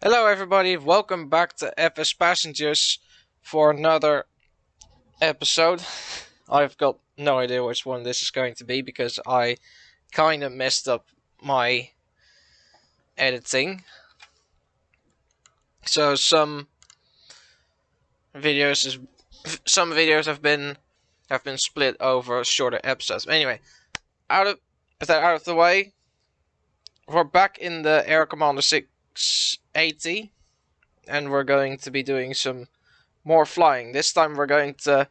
Hello everybody, welcome back to FsPassengers for another episode. I've got no idea which one this is going to be because I kinda messed up my editing. So some videos have been split over shorter episodes. Anyway, with that out of the way, we're back in the Air Commander 680 and we're going to be doing some more flying. This time we're going to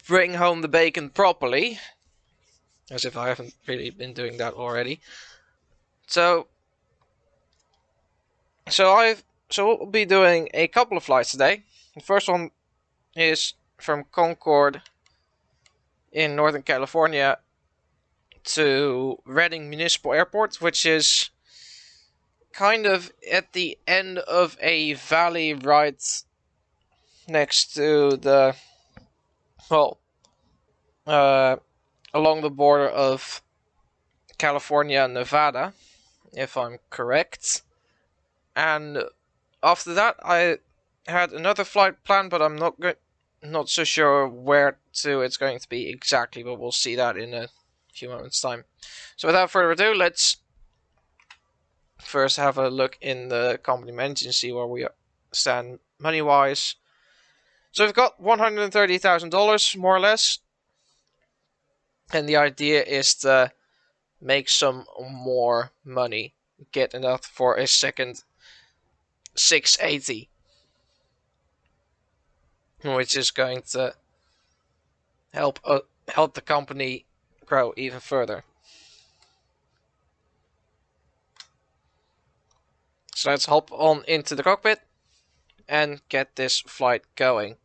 bring home the bacon properly, as if I haven't really been doing that already. So we'll be doing a couple of flights today. The first one is from Concord in Northern California to Redding Municipal Airport, which is kind of at the end of a valley right next to the, along the border of California and Nevada, if I'm correct. And after that, I had another flight planned, but I'm not so sure where it's going to be exactly, but we'll see that in a few moments' time. So without further ado, let's first have a look in the company manager and see where we stand money-wise. So we've got $130,000, more or less. And the idea is to make some more money. Get enough for a second 680. Which is going to help the company grow even further. So let's hop on into the cockpit and get this flight going.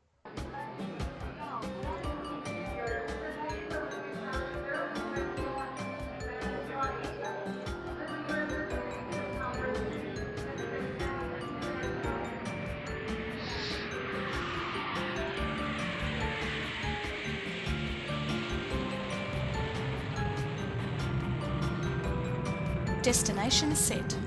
Destination set.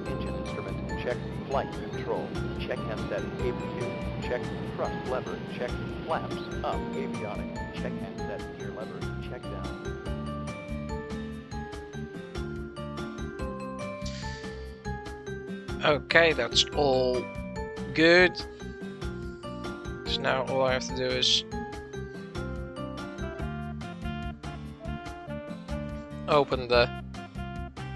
Engine instrument, check flight control, check handset APU, check thrust lever, check flaps up avionic, check handset gear lever, check down. Okay, that's all good. So now all I have to do is open the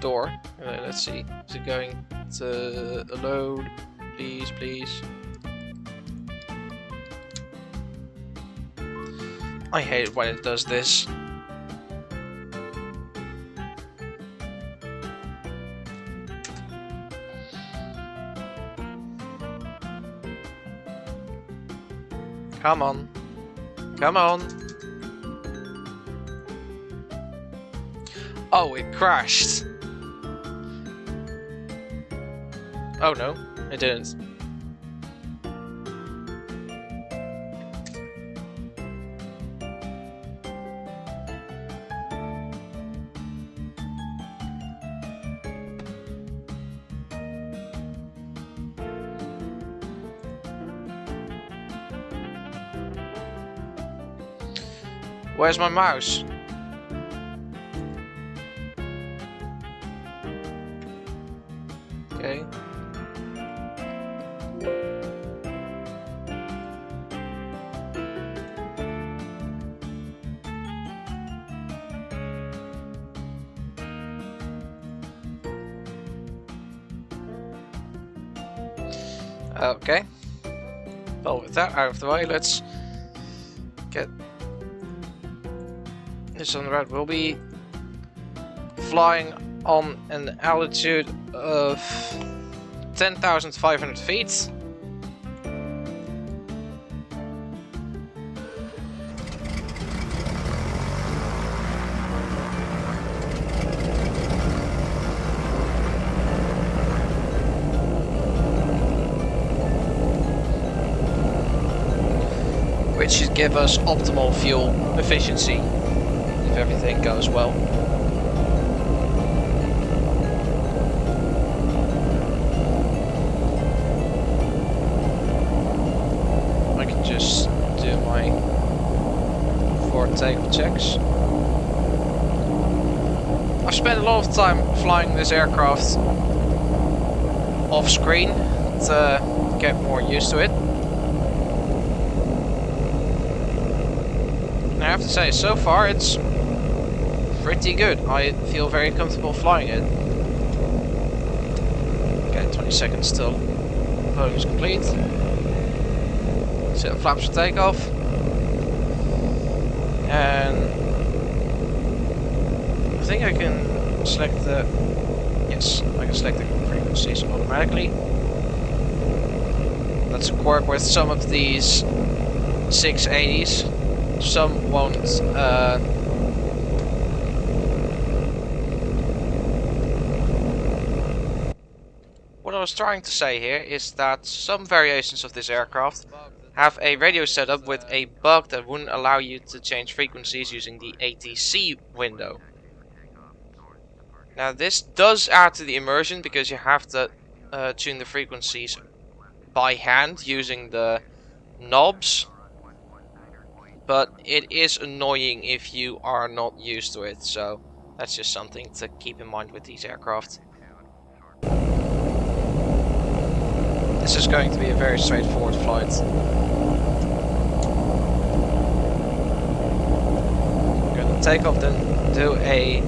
door. Let's see, is it going to load? Please, please. I hate it when it does this. Come on. Come on. Oh, it crashed. Oh no, it didn't. Where's my mouse? Okay. Okay. Well, with that out of the way, let's get this on the road. We'll be flying on an altitude of 10,500 feet. Which should give us optimal fuel efficiency. if everything goes well. I can just do my 4 takeoff checks. I've spent a lot of time flying this aircraft off screen to get more used to it. And I have to say, so far it's pretty good. I feel very comfortable flying it. Okay, 20 seconds till loading is complete. Set the flaps for takeoff. And I think I can select the... Yes, I can select the frequencies automatically. Let's work with some of these 680s. Some won't. What I was trying to say here is that some variations of this aircraft have a radio setup with a bug that wouldn't allow you to change frequencies using the ATC window. Now this does add to the immersion because you have to tune the frequencies by hand using the knobs, but it is annoying if you are not used to it, so that's just something to keep in mind with these aircraft. This is going to be a very straightforward flight. I'm going to take off, then do a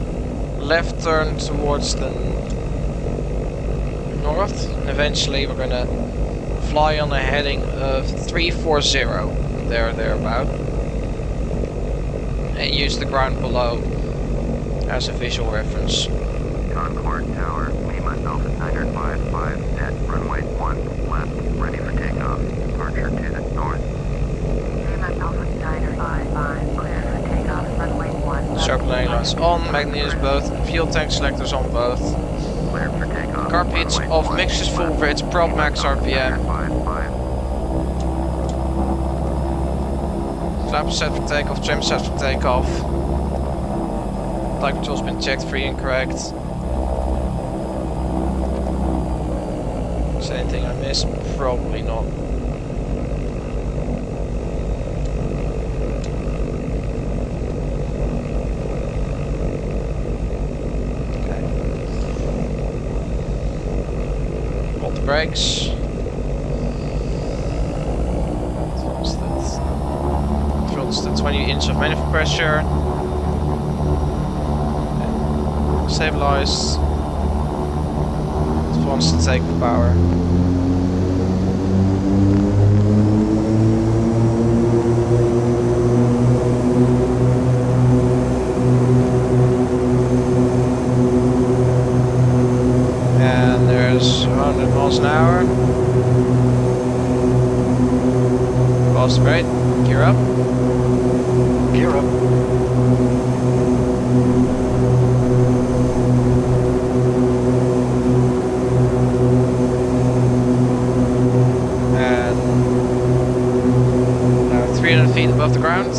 left turn towards the north, and eventually we're going to fly on a heading of 340, thereabout, and use the ground below as a visual reference. Concord Tower, me myself at Niner 55 at runway 1 left, ready for takeoff, departure to the north. Me myself at Niner 55, clear for takeoff, runway 1 left. Circle lights on, magnets both, fuel tank selectors on both. Clear for takeoff. Carpets off, mixtures full grids, prop max RPM. Flaps set for takeoff, trim set for takeoff. Flight control's been checked, free incorrect. Is there anything I missed? Probably not. Okay. Hold the brakes. Throttles the 20 inch of manifold pressure. Stabilized. It wants to take the power. And there's 100 miles an hour. Fast brake. Gear up. Gear up. And now 300 feet above the ground.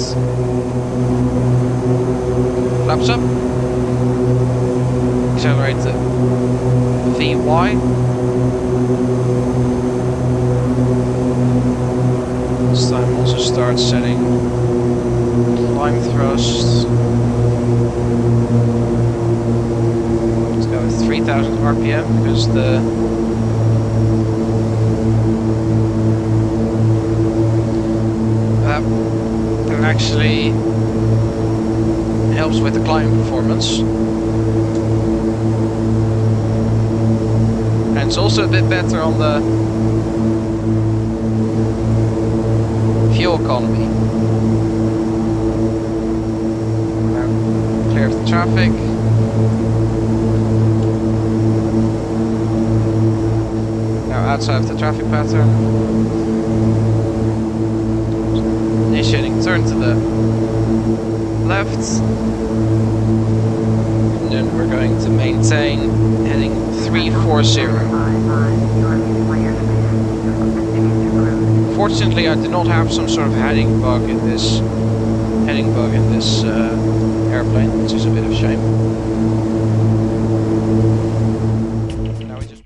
Flaps up. Accelerate to VY. This time also start setting climb thrust. Let's go with 3000 RPM because the that actually helps with the climb performance. And it's also a bit better on the fuel economy. Now clear the traffic. Now outside of the traffic pattern. Initiating turn to the left. And then we're going to maintain heading 340. Fortunately, I did not have some sort of heading bug in this airplane, which is a bit of a shame. Now we just...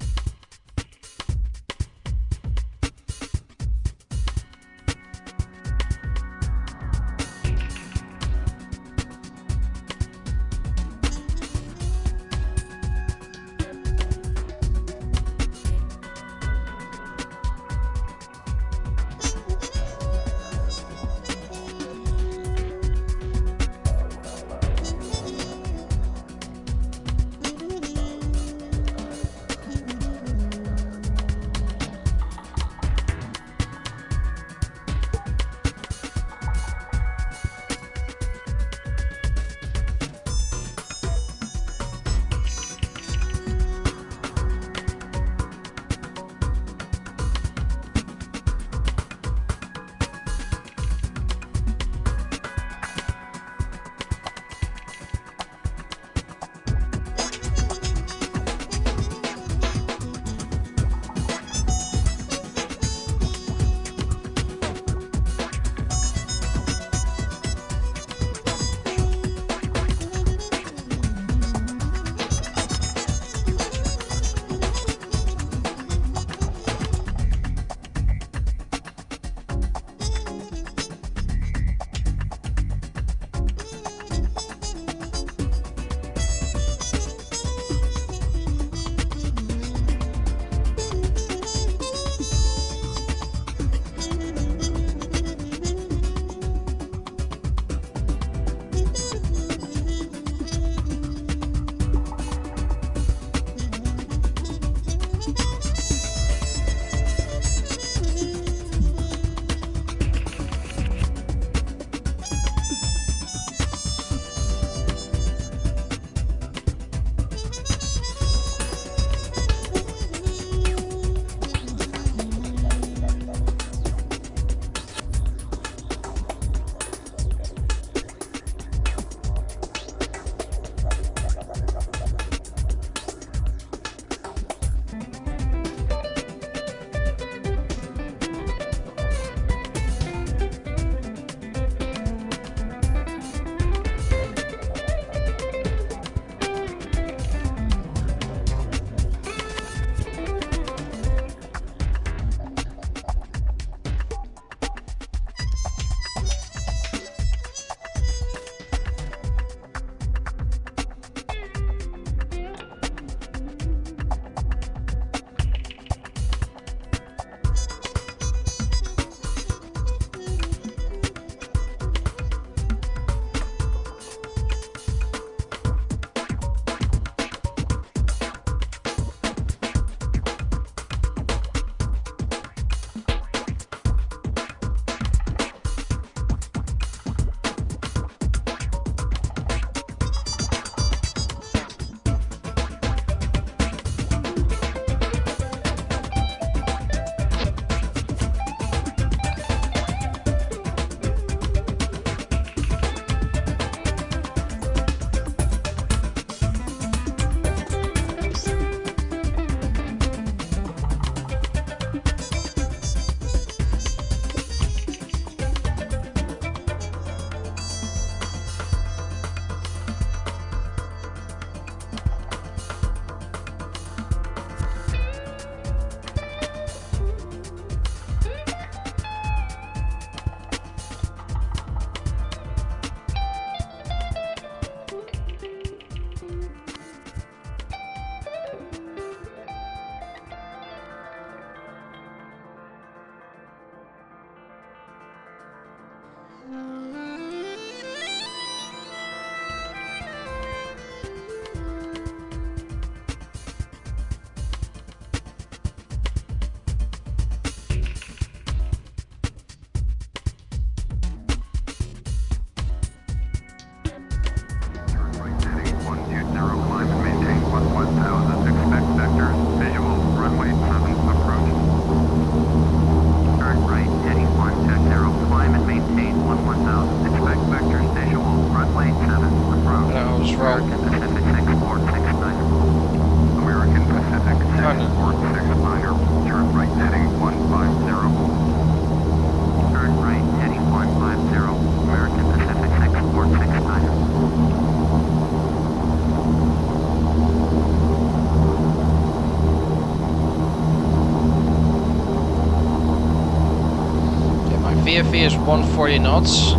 VFE is 140 knots.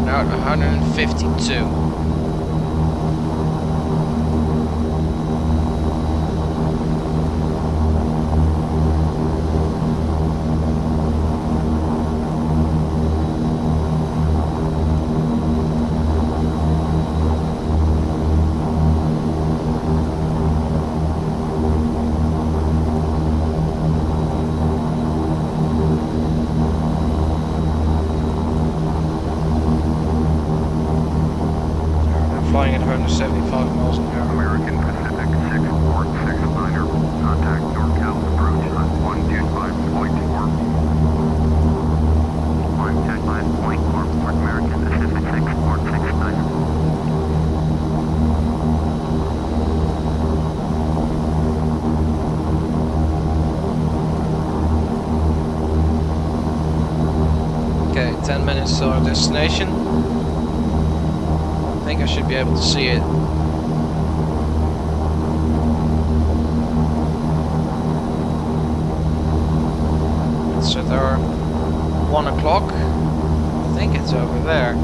Now at 152. Flying at 175 miles an hour. American Pacific 6469er, contact NorCal approach on 125.4. 125.4, Port American Pacific 6469er. Okay, 10 minutes to our destination. I think I should be able to see it. It's at our 1 o'clock. I think it's over there.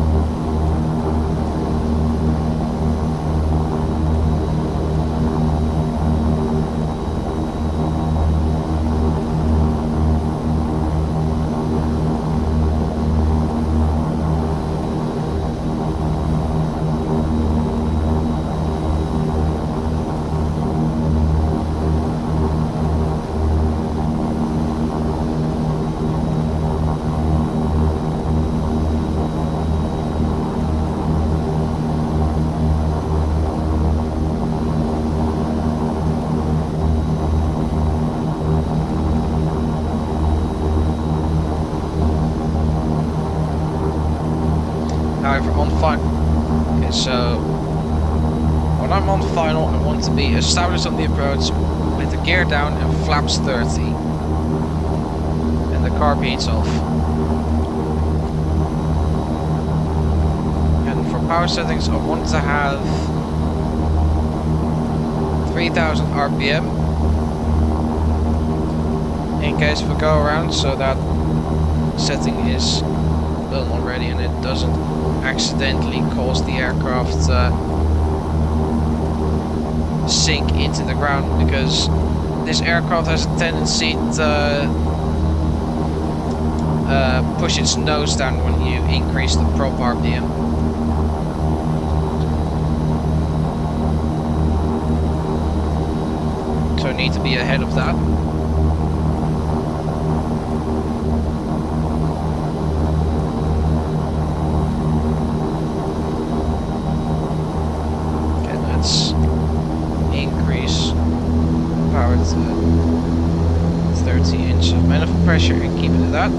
However, on final. Okay, so when I'm on final, I want to be established on the approach with the gear down and flaps 30, and the car beats off. And for power settings, I want to have 3000 RPM in case we go around, so that setting is done already and it doesn't accidentally cause the aircraft sink into the ground, because this aircraft has a tendency to push its nose down when you increase the prop RPM. So I need to be ahead of that. Increase power to 30 inch of manifold pressure and keep it at that.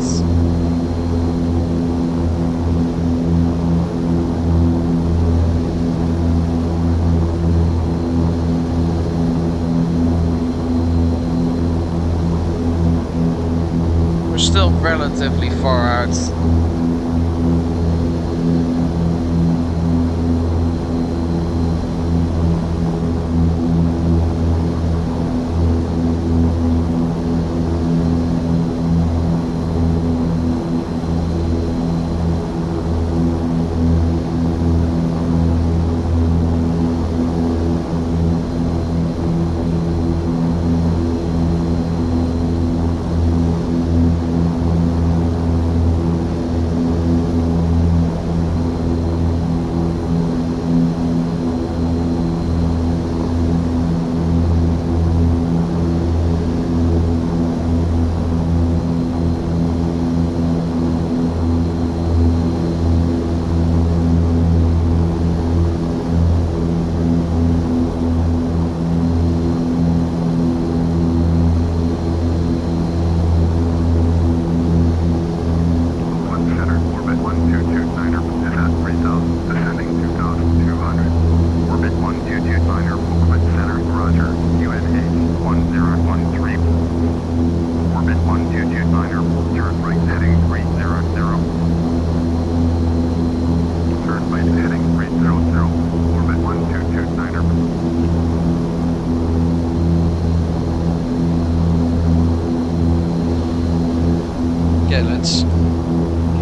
We're still relatively far out.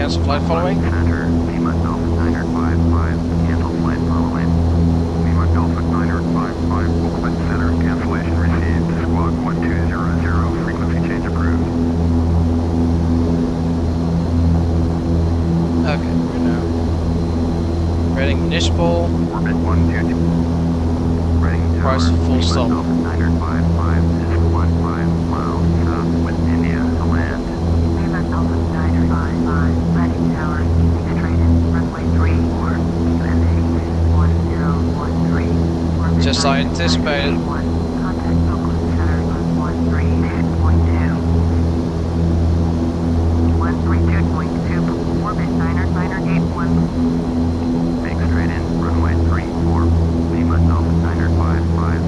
cancel flight following. Center, Lima Delta Niner 55, cancel flight following. Lima Delta Niner 55, open center, cancellation received. Squawk 1200, frequency change approved. Okay, we're now Reading municipal. Orbit 122. Reading tower, Price full Lima stop. Delta Niner 55 is 15 miles south with India to land. Lima Delta Niner 55, reading tower, keeping straight in, runway 34, USA 1013. Orbit Just I 9, anticipated. 981, contact Oakland Center on 138.2. 132.2, orbit 981. Make straight in, runway 34, Lima Delta Niner 55.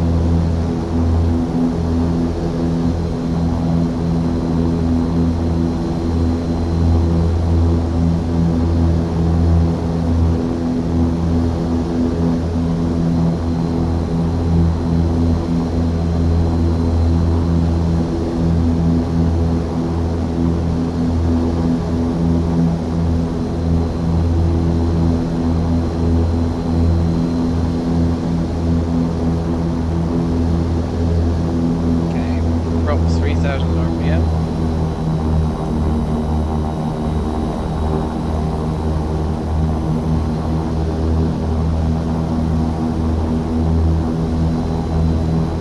Okay, drop 3000 RPM.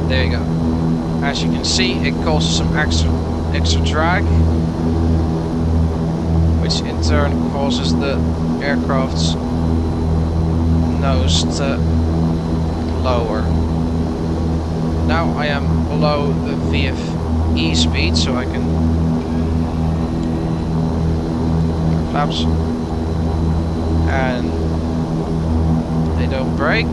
There you go. As you can see, it causes some extra drag, which in turn causes the aircraft's nose to lower. Now I am below the VFE speed, so I can flaps, and they don't break.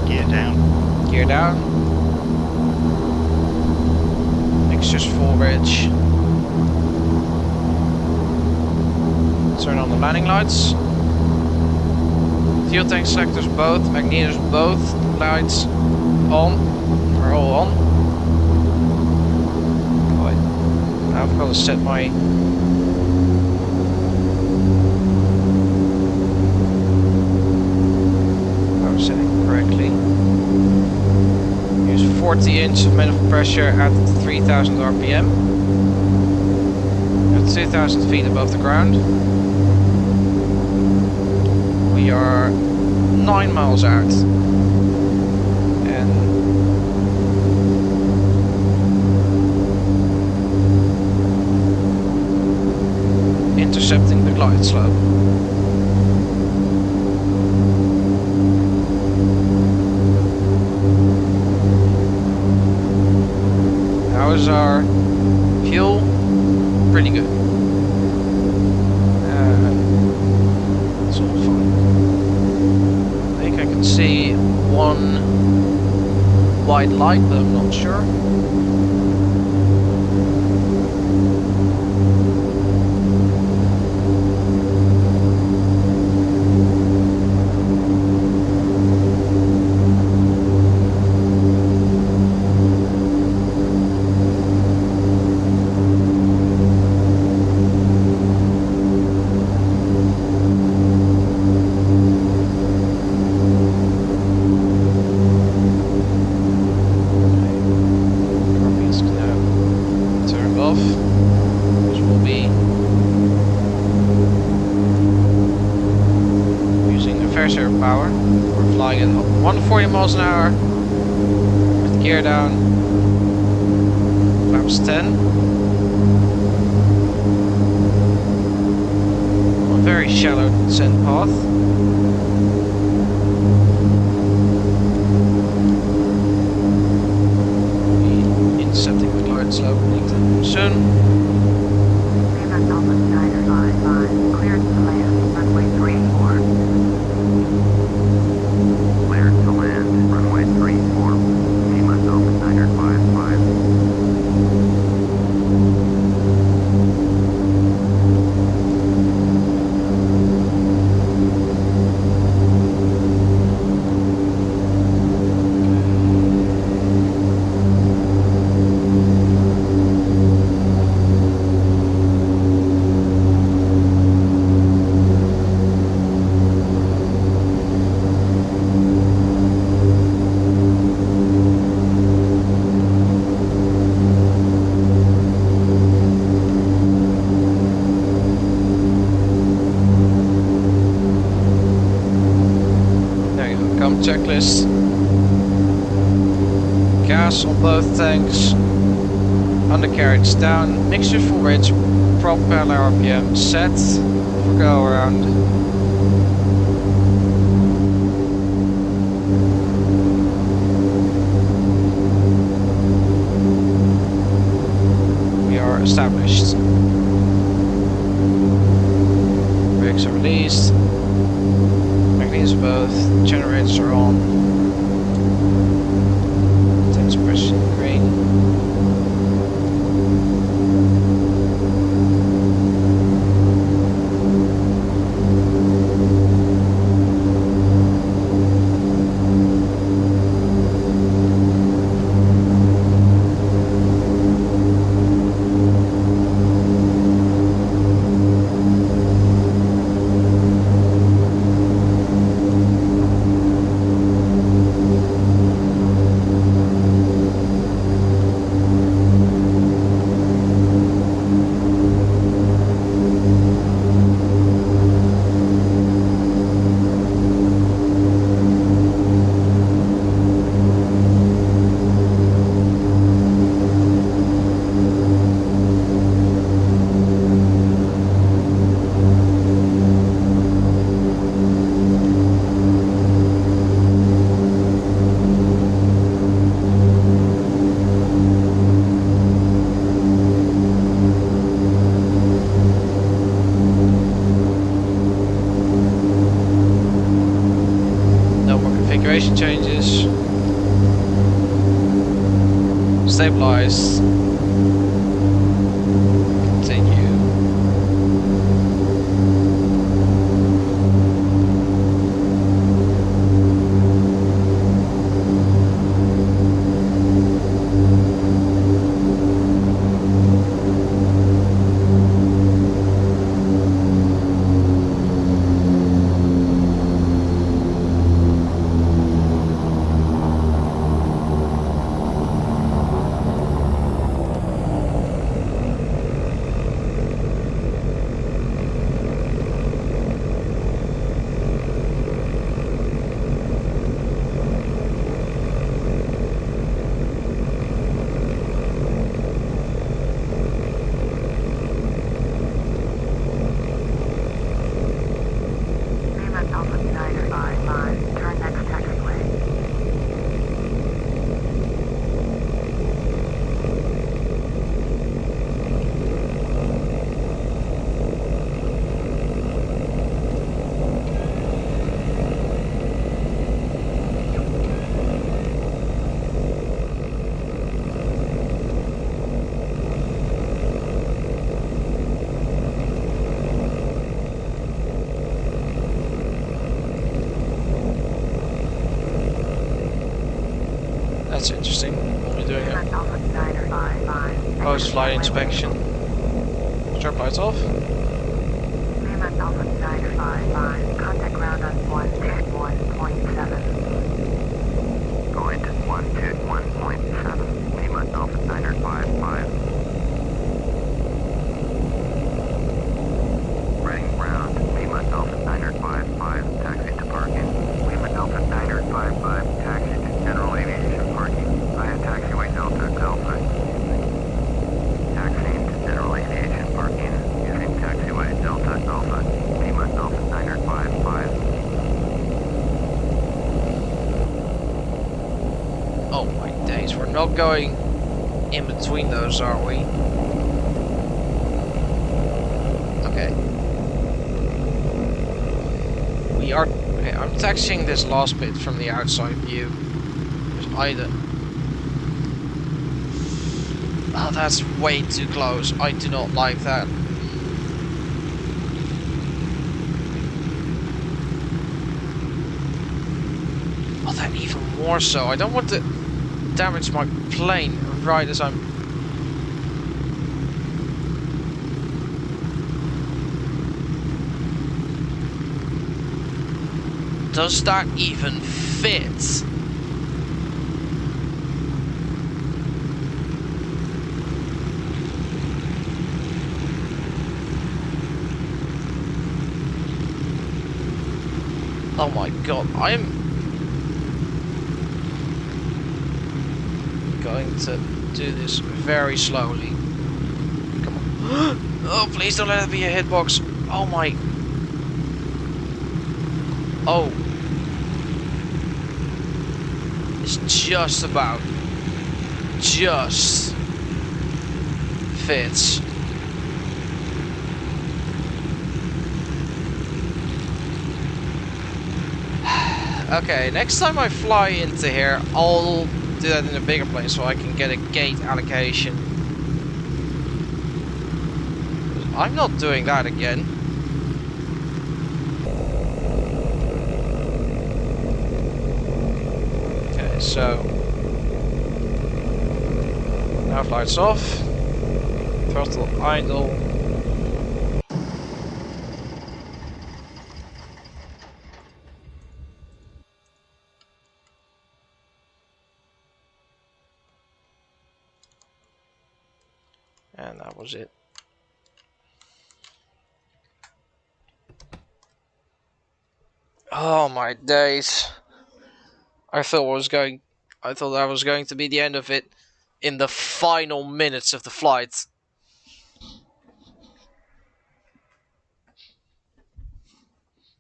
Gear down. Gear down. Mixtures full rich. Turn on the landing lights. Fuel tank selectors both, magnetors both, lights on, are all on. Oh, wait. Now I've got to set my power setting correctly. Use 40 inch of manifold pressure at 3000 RPM. At 2000 feet above the ground. We are 9 miles out, and intercepting the glide slope. How is our fuel? Pretty good. It's all fine. I think I can see one white light, but I'm not sure. Power. We're flying at 140 miles an hour with gear down, flaps 10. On a very shallow descent path. We'll be intercepting the glide slope anytime soon. Cleared to land, runway 34. Cleared to land, runway 34. Lima Delta Niner 55. checklist. Gas on both tanks. Undercarriage down. Mixture full range. Propeller RPM set for go around. We are established. Brakes are released. Magnetos both. Generators are on. Tanks pressing green. Configuration changes. Stabilize. Continue. That's interesting. Only doing it. Post-flight inspection. Strobe lights off. Contact ground on 121.7. Going to 121.7. Lima Alpha Niner 55. Running ground. Lima Alpha Niner 55. Taxi to parking. Lima Alpha Niner 55. Taxi to general aviation parking. Via taxiway Delta Alpha. Taxiing to general aviation parking using taxiway Delta Alpha. Lima Alpha Niner 55. Oh my days, we're not going in between those, are we? Okay. We are... Okay, I'm taxiing this last bit from the outside view. There's either... Oh, that's way too close. I do not like that. Oh, that even more so. I don't want to damage my plane right as I'm... Does that even fit? Oh my god, I'm going to do this very slowly. Come on. Oh, please don't let it be a hitbox. Oh my. Oh. It's just about. Just fits. Okay, next time I fly into here, I'll do that in a bigger plane so I can get a gate allocation. I'm not doing that again. Okay, so now flight's off. Throttle idle. And that was it. Oh my days. I thought that was going to be the end of it in the final minutes of the flight.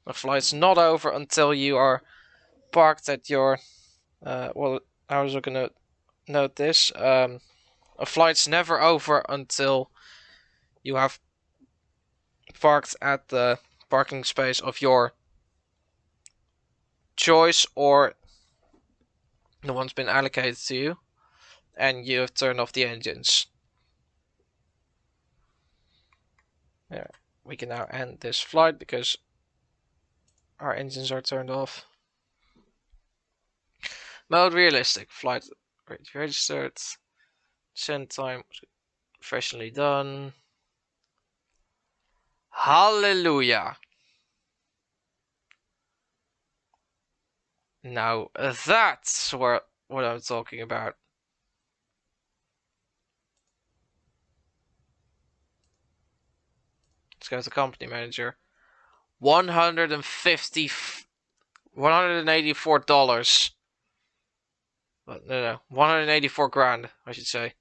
The flight's not over until you are parked at your well, I was gonna note this. A flight's never over until you have parked at the parking space of your choice or the one's been allocated to you, and you have turned off the engines. Yeah, we can now end this flight because our engines are turned off. Mode realistic. Flight rate registered. Send time professionally done. Hallelujah. Now that's what I'm talking about. Let's go to company manager. $184. No, 184 grand, I should say.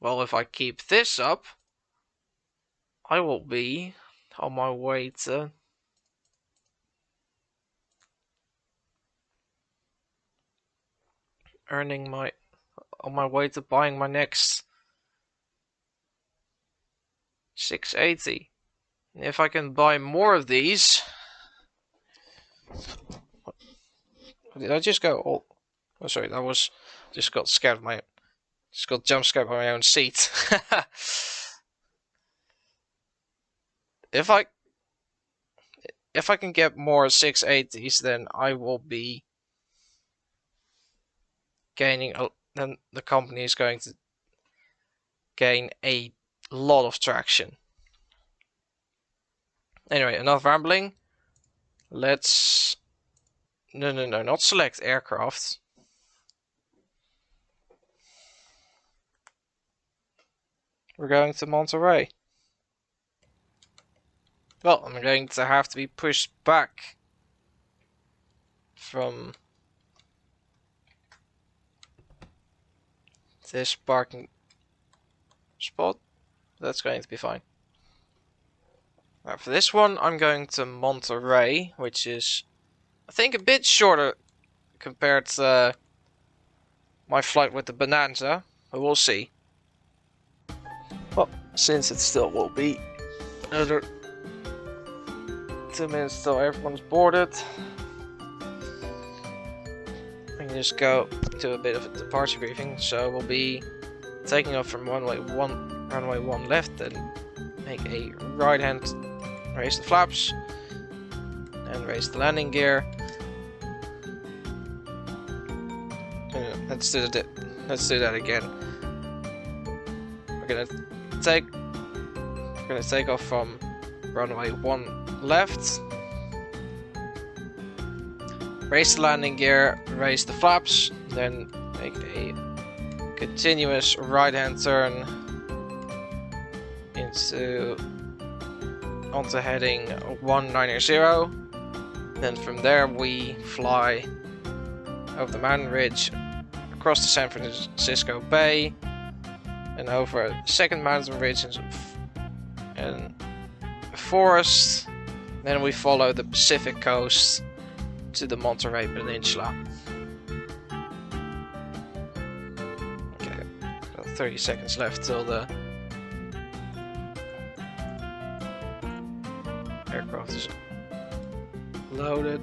Well, if I keep this up, I will be on my way to earning on my way to buying my next 680. And if I can buy more of these, did I just go? Oh, sorry, that was just got scared of just got jump scared by my own seat. If I can get more 680s, then I will be gaining. Then the company is going to gain a lot of traction. Anyway, enough rambling. Let's. No, not select aircraft. We're going to Monterey. Well, I'm going to have to be pushed back from this parking spot. That's going to be fine. Now for this one, I'm going to Monterey, which is, I think, a bit shorter compared to my flight with the Bonanza, but we'll see. Well, since it still will be another 2 minutes till everyone's boarded, I can just go to a bit of a departure briefing. So we'll be taking off from runway 1 left, and make a right hand, raise the flaps, and raise the landing gear. Let's do that again. We're gonna take off from runway 1 left, raise the landing gear, raise the flaps, then make a continuous right-hand turn onto heading 190. Then from there we fly over the mountain ridge, across the San Francisco Bay, and over a second mountain ridge and a forest. Then we follow the Pacific coast to the Monterey Peninsula. Okay, got 30 seconds left till the aircraft is loaded.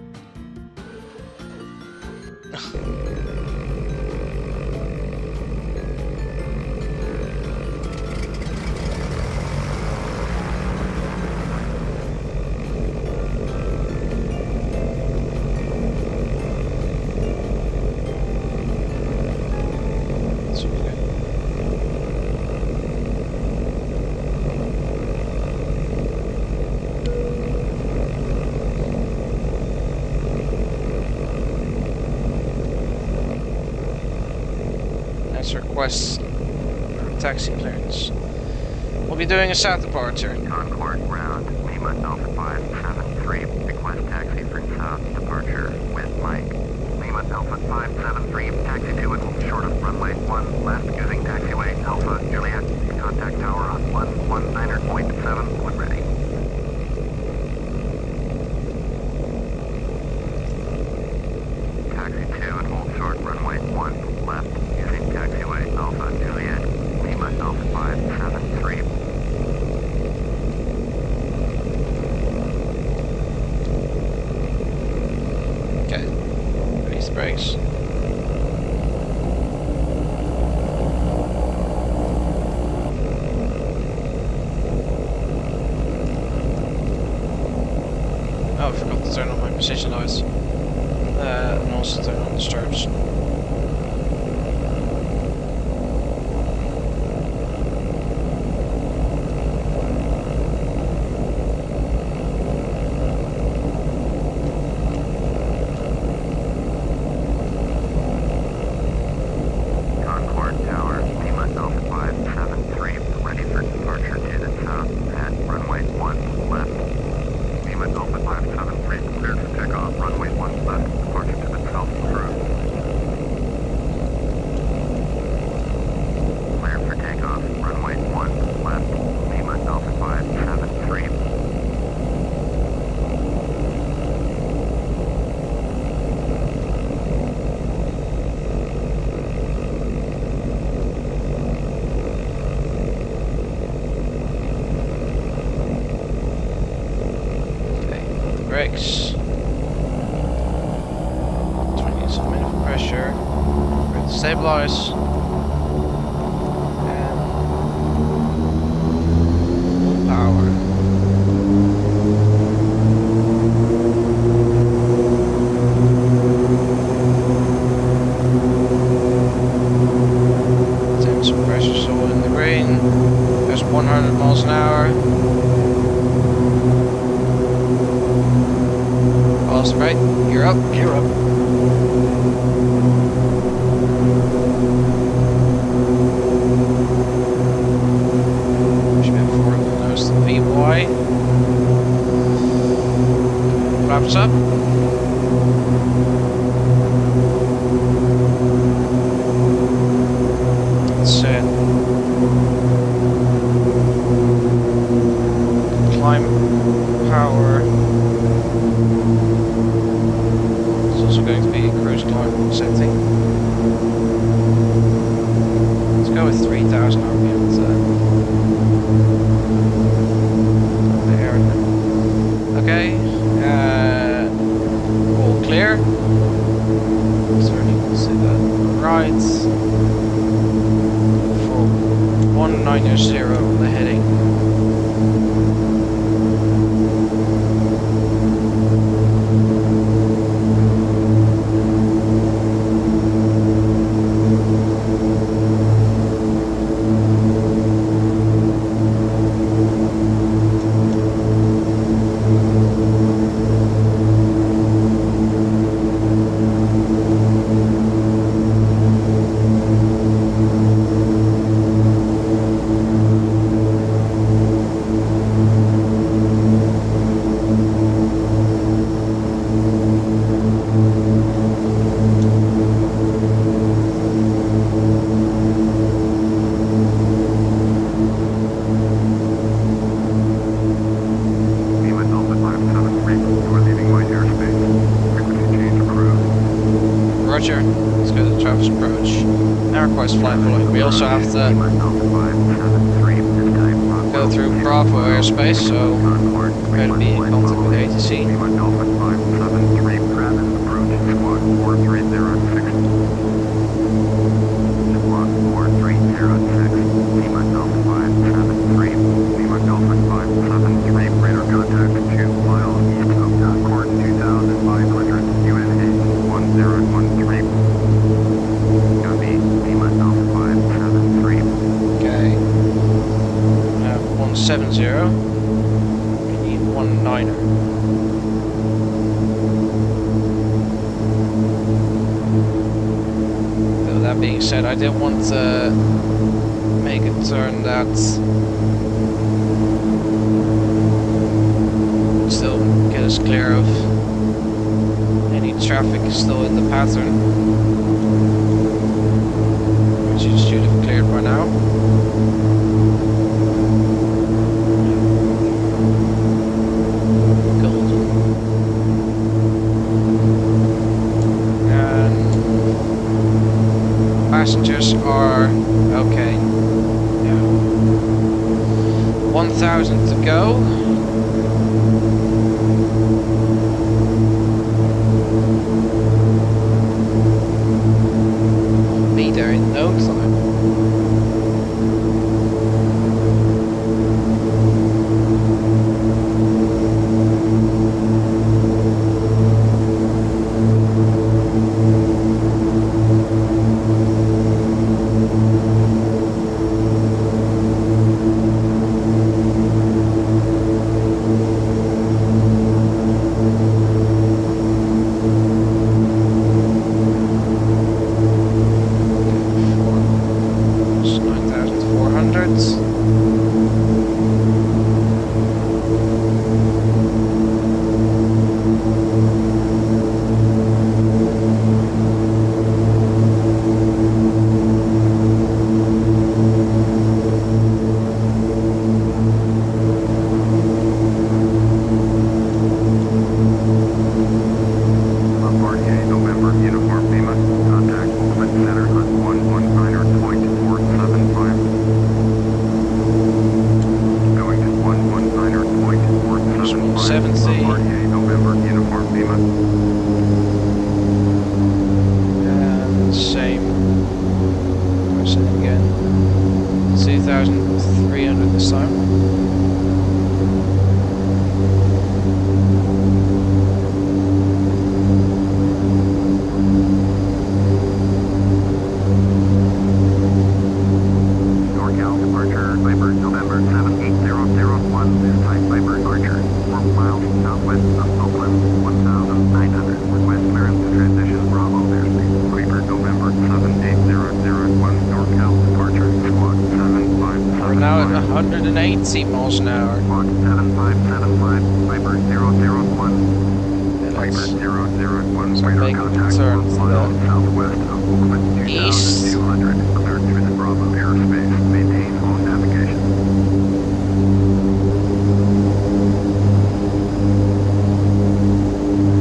Requests taxi clearance. We'll be doing a south departure. Concord ground, me myself at 573, request taxi for south departure with Mike. Me myself at 573, taxi to and hold short of runway 1 left using taxiway Alpha Juliet. Contact tower on 119.7 when ready. Taxi to and hold short runway 1 left using taxiway Alpha Juliet. Me myself at 573. Okay, release the brakes. Oh, I forgot to turn on my position lights. And also turn on the strobes. Concord Tower, me myself at 573, ready for departure to the south at runway 1 left. Me myself at 573, cleared for takeoff, runway 1 left, departure to the south approved. Cleared for takeoff, runway 1 left. Me myself at 573. Okay, brakes. 20 centimeter of pressure. Ready to stabilize. And full power. Temps and pressure still in the green. There's 100 miles an hour. Pause, right? You're up. You're up. Should be before the nose to the VY. Flaps up. Set. Climb power. It's also going to be a cruise climb setting. Let's go with 3,000 RPM there. Okay. All clear. Turning to the right. For 190 the heading. Runway airspace. Frequency change approved. Roger. Let's go to Travis approach. Now request flight following. We also have to go through Bravo airspace, so we're going to be in contact with ATC. Lima Delta 573, Travis approach, squawk 4306. Squawk 4306, Lima Delta 573, Lima Delta 573, radar contact 2 miles east of Concord 2500, UNH 1013. Copy, Lima Delta 573. Okay. 170. We need 19er. So that being said, I did want to make a turn that would still get us clear of any traffic still in the pattern, which you should have cleared by now. Passengers are okay. Yeah. 1,000 to go. We'll be there in no time. And same person again. 2,300 this time. We're now at 180 miles an hour. 7575, Viper 001. And Viper let's 001, start radar making a contact turn 1 to mile the southwest of Oakland east. 2200. Cleared through the Bravo airspace. Maintain all navigation.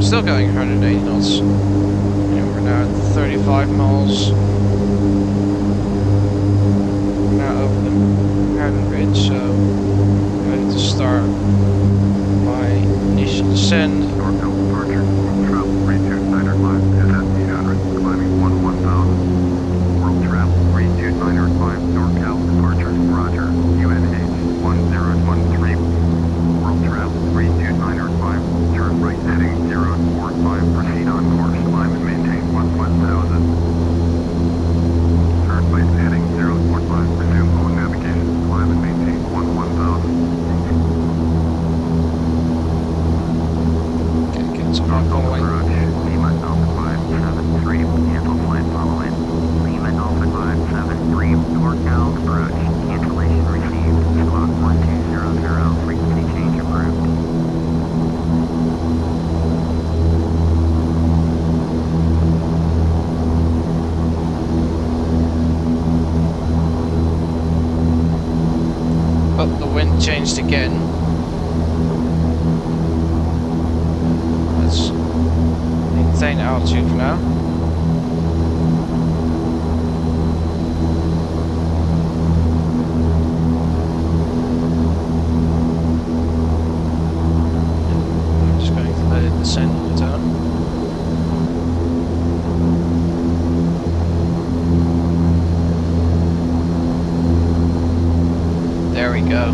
Still going 180 knots. And we're now at 35 miles. We're now over the Haddon Bridge, so I'm ready to start my initial descend. Norcal departure. Travel 32905 is at 800. Climbing 1000. World travel 32905. NorCal departure. Roger. UNH 1013. World travel 32905. Turn right heading 045. Proceed on course. Climb and maintain 1000. Turn right heading 045. Resume on navigation. Climb and maintain 1000. Okay, get some more following. Lima Alpha 573, cancel flight following. Lima Alpha 573, NorCal approach. Cancellation received. Squawk 1200, frequency change approved. But the wind changed again. maintain altitude for now. I'm just going to let it descend on its own. There we go.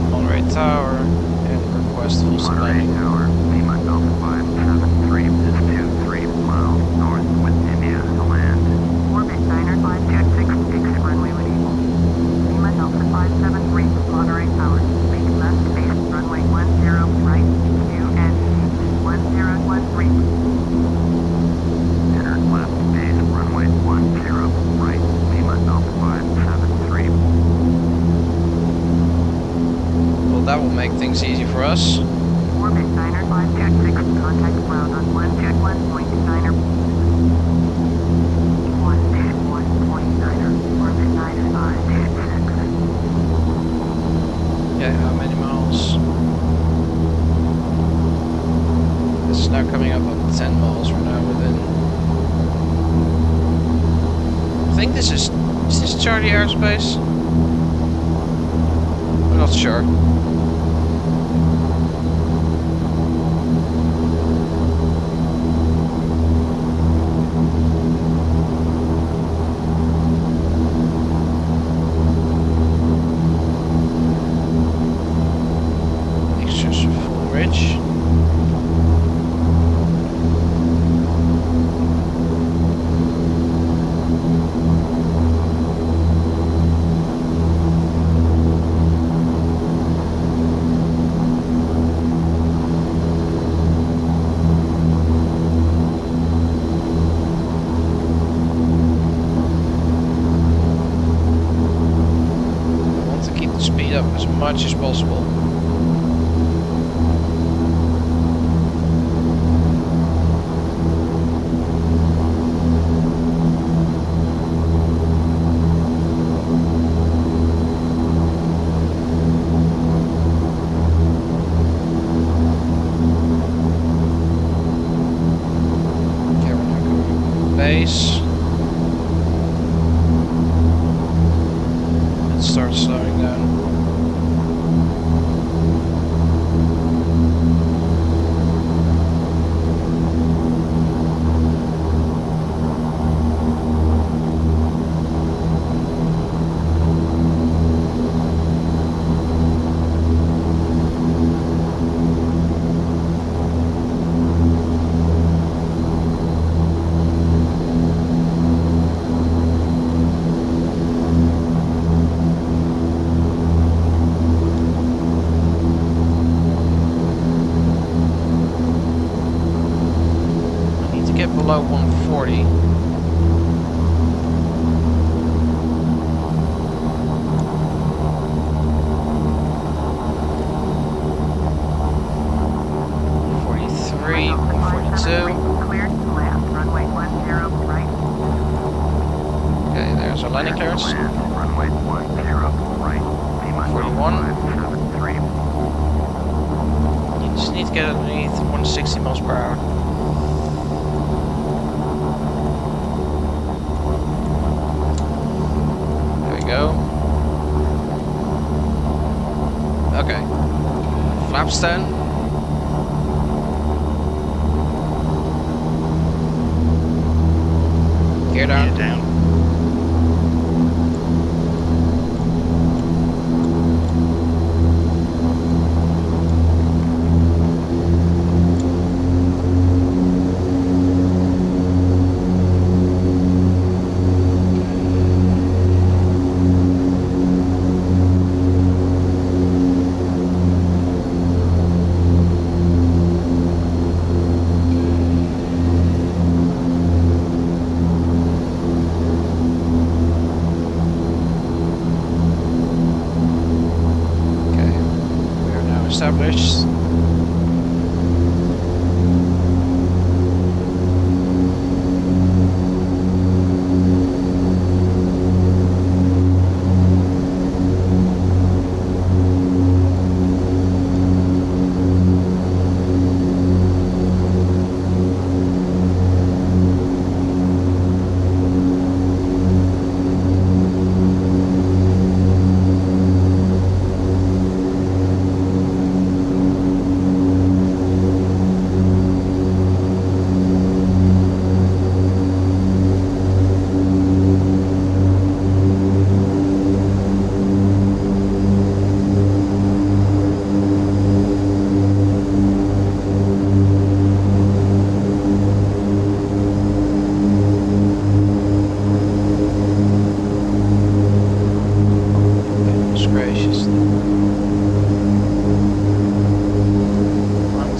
Monterey Tower and request full speed Monterey landing. Tower, be myself 573 is 23 miles north with India to land. Orbit Diner 526, exit runway with Eagle. Be myself 573, Monterey Tower, make left base runway 10, right, QNC 1013. Enter left base runway 10, right, be myself 573. Well, that will make things easy for us. Orbit Diner 526, contact ground on 1.9er. 1.9er, orbit 9586. Okay, how many miles? This is now coming up on 10 miles. We're now within. I think this is this Charlie airspace? I'm not sure. Mixtures full rich. I want to keep the speed up as much as possible. Okay, we're now going base. And start slowing down. I need to get below 140. Forty-three, 142. Cleared to land, runway 10, right. Okay, there's our landing clearance. Land, runway 10, right, be myself 41. 573. You just need to get underneath 160 miles per hour. There we go. Okay. Flaps 10. Gear down. Established.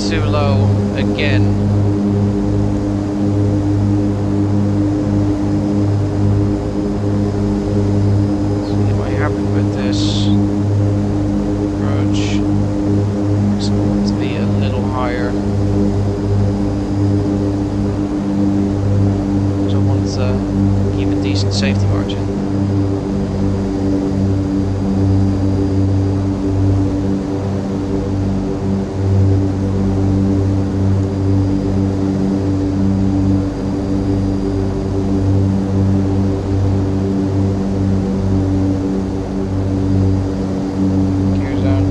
too low again. See what happened with this approach. So I want to be a little higher. So I want to keep a decent safety margin. Gears down.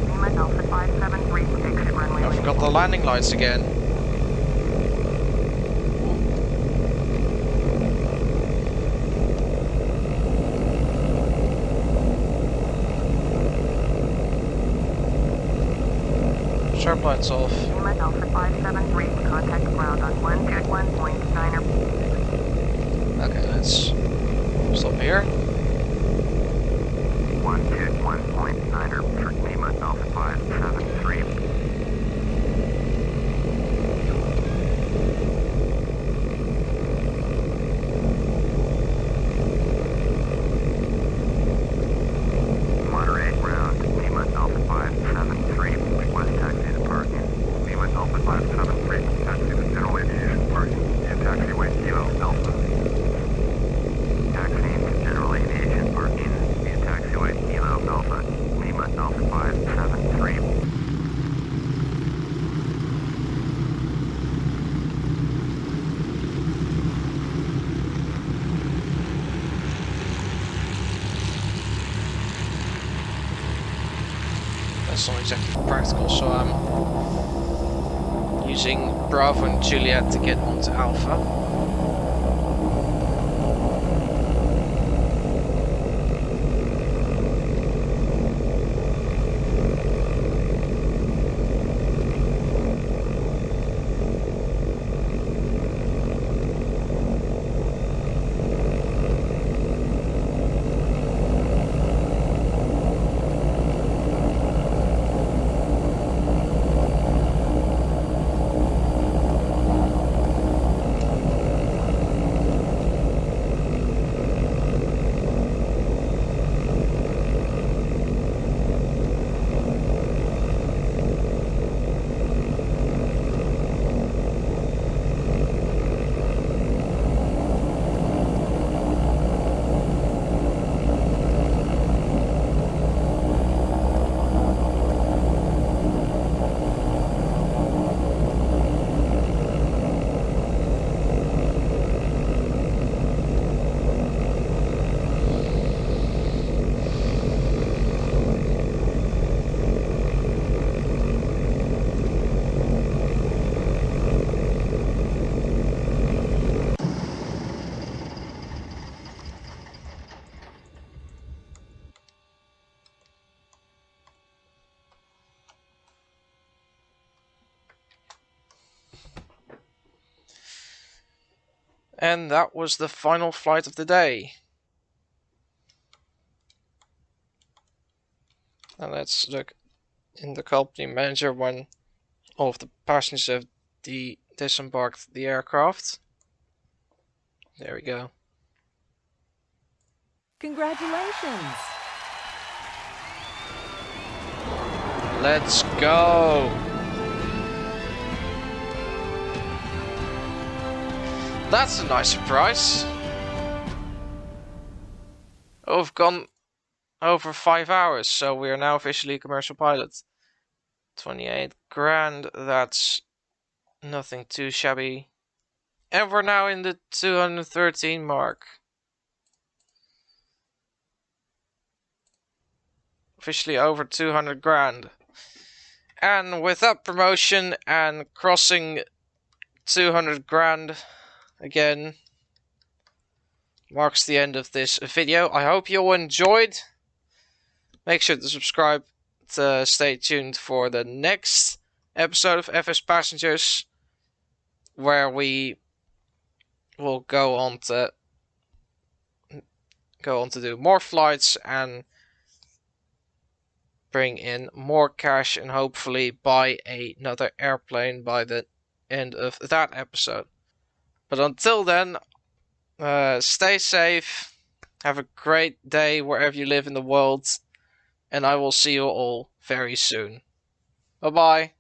Lima Alpha 573, exit runway. I forgot the landing lights again. Sharp lights off. Lima Alpha 573, contact ground on 121.9er. Okay, let's stop here. 121.9er for Lima Alpha 573. Moderate ground, Lima Alpha 573, request taxi to parking. Lima Alpha 573, taxi to general aviation parking. And taxiway Kilo Alpha. Taxiing to general aviation parking. And taxiway Kilo Alpha. Lima Alpha 573. That's not exactly practical, so I'm using Bravo and Juliet to get onto Alpha. And that was the final flight of the day. And let's look in the company manager when all of the passengers have disembarked the aircraft. There we go. Congratulations! Let's go! That's a nice surprise. Oh, we've gone over 5 hours, so we are now officially commercial pilots. 28 grand, that's nothing too shabby. And we're now in the 213 mark. Officially over 200 grand. And with that promotion and crossing 200 grand again marks the end of this video. I hope you all enjoyed. Make sure to subscribe to stay tuned for the next episode of FsPassengers, where we will go on to do more flights and bring in more cash and hopefully buy another airplane by the end of that episode. But until then, stay safe, have a great day wherever you live in the world, and I will see you all very soon. Bye bye.